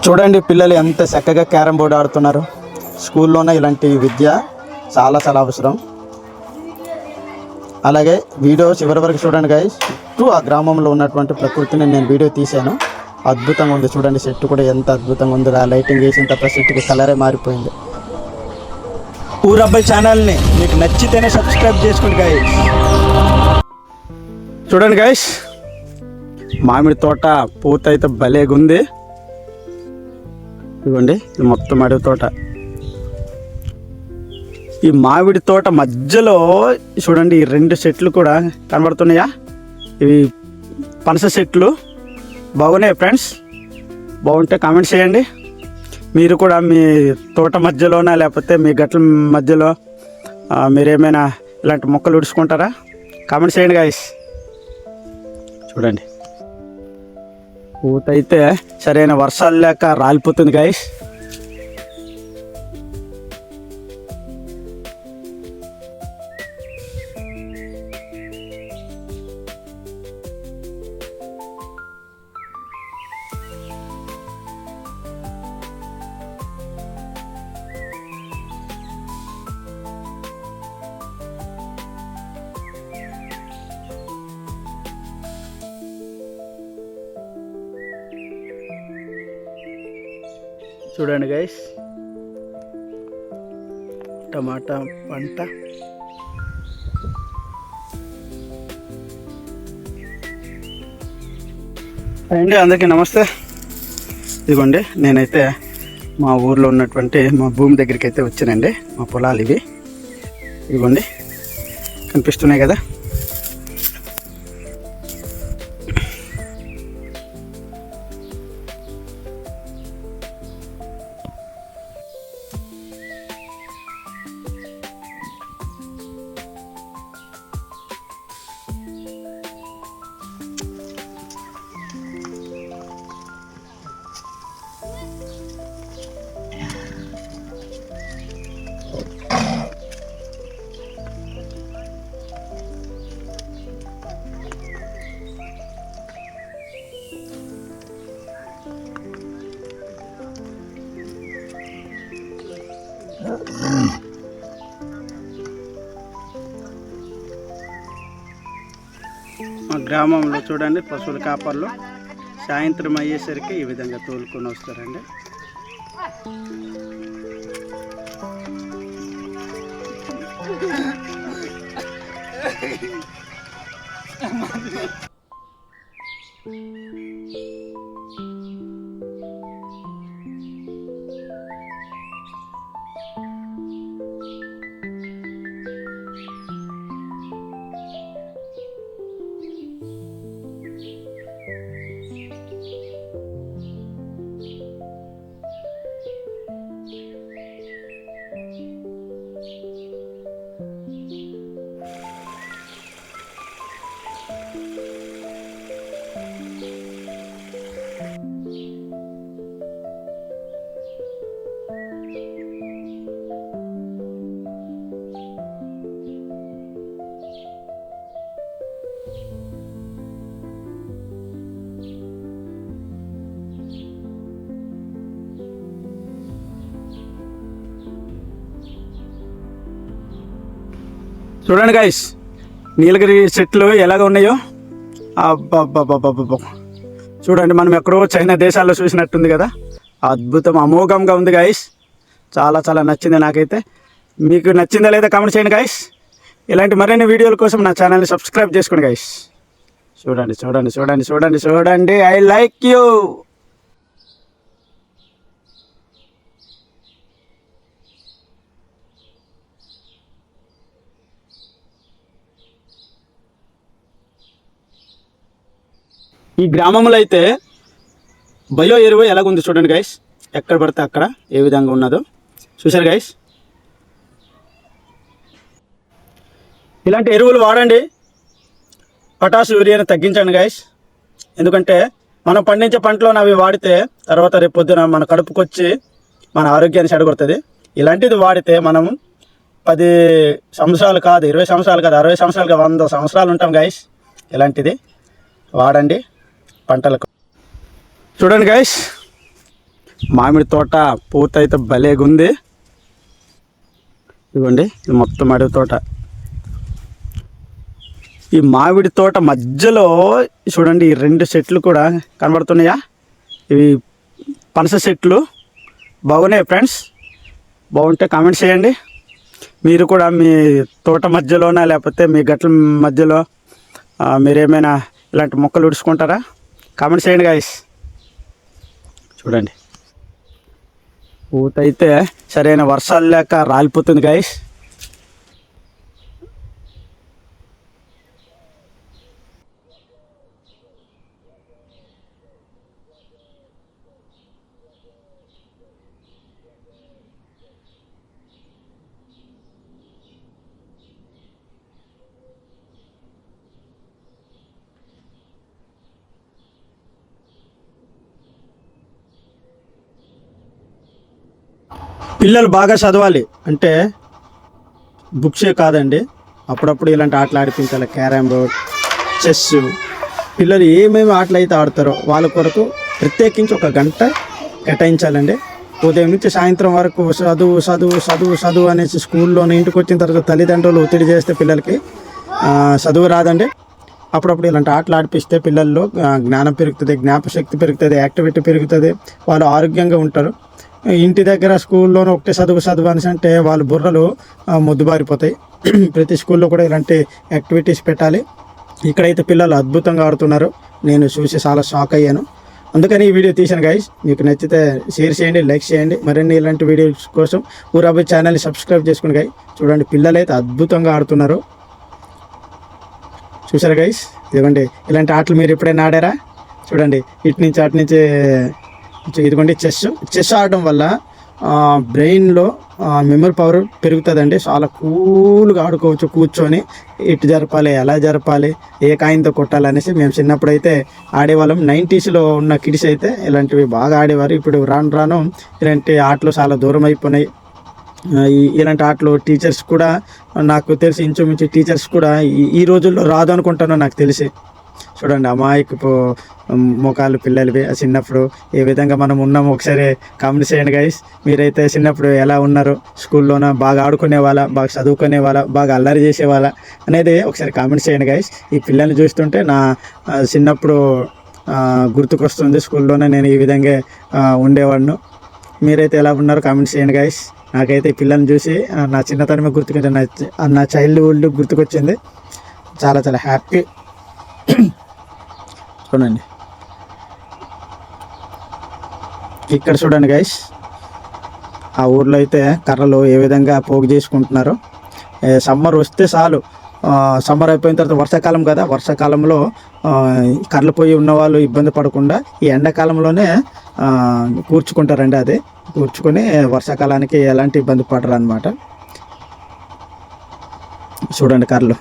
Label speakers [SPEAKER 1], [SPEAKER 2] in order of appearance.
[SPEAKER 1] చూడండి పిల్లలు ఎంత చక్కగా క్యారమ్ బోర్డు ఆడుతున్నారు. స్కూల్లోనే ఇలాంటి విద్య చాలా చాలా అవసరం. అలాగే వీడియో చివరి వరకు చూడండి గైస్. చుట్టూ ఆ గ్రామంలో ఉన్నటువంటి ప్రకృతిని నేను వీడియో తీశాను. అద్భుతంగా ఉంది చూడండి. చెట్టు కూడా ఎంత అద్భుతంగా ఉంది. ఆ లైటింగ్ వేసిన తర్వాత చెట్టుకి కలరే మారిపోయింది. ఊరబ్బాయి ఛానల్ని మీకు నచ్చితేనే సబ్స్క్రైబ్ చేసుకోండి గైస్. చూడండి గైస్, మామిడి తోట పూత అయితే భలేగుంది. ఇదిగోండి, ఇది మొత్తం అడవి తోట. ఈ మామిడి తోట మధ్యలో చూడండి ఈ రెండు చెట్లు కూడా కనబడుతున్నాయా? ఇవి పనస చెట్లు. బాగున్నాయి ఫ్రెండ్స్. బాగుంటే కామెంట్ చేయండి. మీరు కూడా మీ తోట మధ్యలోనా లేకపోతే మీ గట్ల మధ్యలో మీరేమైనా ఇలాంటి మొక్కలు ఉడుచుకుంటారా? కామెంట్ చేయండి గాయస్. చూడండి, పూత అయితే సరైన వర్షాలు లేక రాలిపోతుంది గాయస్. చూడండి గైస్, టమాటా పంట. అండి అందరికీ నమస్తే. ఇదిగోండి, నేనైతే మా ఊర్లో ఉన్నటువంటి మా భూమి దగ్గరికి అయితే వచ్చానండి. మా పొలాలు ఇవి. ఇదిగోండి, కనిపిస్తున్నాయి కదా. మా గ్రామంలో చూడండి, పశువుల కాపర్లు సాయంత్రం అయ్యేసరికి ఈ విధంగా తోలుకొని వస్తారండి. చూడండి గైస్, నీలగిరి చెట్లు ఎలాగ ఉన్నాయో. అబ్బబ్బబ్బబ్బబ్బ, చూడండి, మనం ఎక్కడో చైనా దేశాల్లో చూసినట్టుంది కదా. అద్భుతం, అమోఘంగా ఉంది గైస్. చాలా చాలా నచ్చింది నాకైతే. మీకు నచ్చిందా లేదా కామెంట్ చేయండి గైస్. ఇలాంటి మరిన్ని వీడియోల కోసం నా ఛానల్ని సబ్స్క్రైబ్ చేసుకోండి గైస్. చూడండి చూడండి చూడండి చూడండి చూడండి. I like you. ఈ గ్రామంలో అయితే బయో ఎరువు ఎలాగుంది చూడండి గైస్. ఎక్కడ పడితే అక్కడ ఏ విధంగా ఉన్నదో చూసారు గైస్. ఇలాంటి ఎరువులు వాడండి. పొటాష్ యూరియాని తగ్గించండి గైస్. ఎందుకంటే మనం పండించే పంటలో అవి వాడితే తర్వాత రేపు పొద్దున మన కడుపుకొచ్చి మన ఆరోగ్యాన్ని చెడగొడుతుంది. ఇలాంటిది వాడితే మనం 10 సంవత్సరాలు కాదు, 20 సంవత్సరాలు కాదు, 60 సంవత్సరాలు కాదు, 100 సంవత్సరాలు ఉంటాం గైస్. ఇలాంటిది వాడండి పంటలకు. చూడండి గైస్, మామిడి తోట పూత అయితే భలేగా ఉంది. ఇదిగోండి, ఇది మొత్తం అడవి తోట. ఈ మామిడి తోట మధ్యలో చూడండి, ఈ 2 చెట్లు కూడా కనబడుతున్నాయా? ఇవి పనస చెట్లు. బాగున్నాయి ఫ్రెండ్స్. బాగుంటే కామెంట్ చేయండి. మీరు కూడా మీ తోట మధ్యలోనా లేకపోతే మీ గట్ల మధ్యలో మీరేమైనా ఇలాంటి మొక్కలు ఉడుచుకుంటారా? కామెంట్ చేయండి గాయస్. చూడండి, పూత అయితే సరైన వర్షాలు లేక రాలిపోతుంది గాయస్. పిల్లలు బాగా చదవాలి అంటే బుక్సే కాదండి, అప్పుడప్పుడు ఇలాంటి ఆటలు ఆడిపించాలి. Carrom board, chess. పిల్లలు ఏమేమి ఆటలు అయితే ఆడతారో వాళ్ళ కొరకు ప్రత్యేకించి 1 గంట కేటాయించాలండి. ఉదయం నుంచి సాయంత్రం వరకు చదువు చదువు చదువు చదువు అనేసి స్కూల్లోనే ఇంటికి వచ్చిన తర్వాత తల్లిదండ్రులు ఒత్తిడి చేస్తే పిల్లలకి చదువు రాదండి. అప్పుడప్పుడు ఇలాంటి ఆటలు ఆడిపిస్తే పిల్లల్లో జ్ఞానం పెరుగుతుంది, జ్ఞాపశక్తి పెరుగుతుంది, యాక్టివిటీ పెరుగుతుంది, వాళ్ళు ఆరోగ్యంగా ఉంటారు. ఇంటి దగ్గర స్కూల్లోనే ఒకటే చదువు అనేసి అంటే వాళ్ళ బుర్రలు మొద్దుబారిపోతాయి. ప్రతి స్కూల్లో కూడా ఇలాంటి యాక్టివిటీస్ పెట్టాలి. ఇక్కడైతే పిల్లలు అద్భుతంగా ఆడుతున్నారు, నేను చూసి చాలా షాక్ అయ్యాను. అందుకని ఈ వీడియో తీసాను గైస్. మీకు నచ్చితే షేర్ చేయండి, లైక్ చేయండి. మరిన్ని ఇలాంటి వీడియోస్ కోసం ఊరాబాయ్ ఛానల్ని సబ్స్క్రైబ్ చేసుకోండి గైస్. చూడండి, పిల్లలు అయితే అద్భుతంగా ఆడుతున్నారు. చూసారా గైస్? ఇదిగోండి, ఇలాంటి ఆటలు మీరు ఎప్పుడైనా ఆడారా? చూడండి, ఇటు నుంచి అటు నుంచి. ఇదిగోండి, చెస్ ఆడడం వల్ల బ్రెయిన్లో మెమరీ పవర్ పెరుగుతుందండి. చాలా కూల్గా ఆడుకోవచ్చు కూర్చొని. ఇటు జరపాలి, ఎలా జరపాలి, ఏ కాయంతో కొట్టాలి అనేసి మేము చిన్నప్పుడు అయితే ఆడేవాళ్ళం. 90sలో ఉన్న కిడ్స్ అయితే ఇలాంటివి బాగా ఆడేవారు. ఇప్పుడు రాను రాను ఇలాంటి ఆటలు చాలా దూరం అయిపోయినాయి. ఇలాంటి ఆటలు టీచర్స్ కూడా నాకు తెలిసి ఇంచుమించు టీచర్స్ కూడా ఈ రోజుల్లో రాదు అనుకుంటాను నాకు తెలిసి. చూడండి, అమాయకపు ముఖాలు పిల్లలవి చిన్నప్పుడు ఏ విధంగా మనం ఉన్నాము ఒకసారి కామెంట్ చేయండి గైస్. మీరైతే చిన్నప్పుడు ఎలా ఉన్నారు? స్కూల్లోన బాగా ఆడుకునే వాళ్ళ, బాగా చదువుకునే వాళ్ళ, బాగా అల్లరి చేసేవాళ్ళ అనేది ఒకసారి కామెంట్ చేయండి గైస్. ఈ పిల్లల్ని చూస్తుంటే నా చిన్నప్పుడు గుర్తుకొస్తుంది. స్కూల్లోనే నేను ఈ విధంగా ఉండేవాడిను. మీరైతే ఎలా ఉన్నారు కామెంట్ చేయండి గైస్. నాకైతే ఈ పిల్లల్ని చూసి నా చిన్నతనమే గుర్తుకొచ్చింది, నా చైల్డ్హుడ్ గుర్తుకొచ్చింది. చాలా చాలా హ్యాపీ. చూడండి, ఇక్కడ చూడండి గైస్, ఆ ఊర్లో అయితే కర్రలు ఏ విధంగా పోగు చేసుకుంటున్నారో. సమ్మర్ వస్తే చాలు, సమ్మర్ అయిపోయిన తర్వాత వర్షాకాలం కదా, వర్షాకాలంలో కర్రలు పోయి ఉన్న వాళ్ళు ఇబ్బంది పడకుండా ఈ ఎండాకాలంలోనే కూర్చుకుంటారండి. అదే కూర్చుకొని వర్షాకాలానికి ఎలాంటి ఇబ్బంది పడరు అన్నమాట. చూడండి కర్రలు.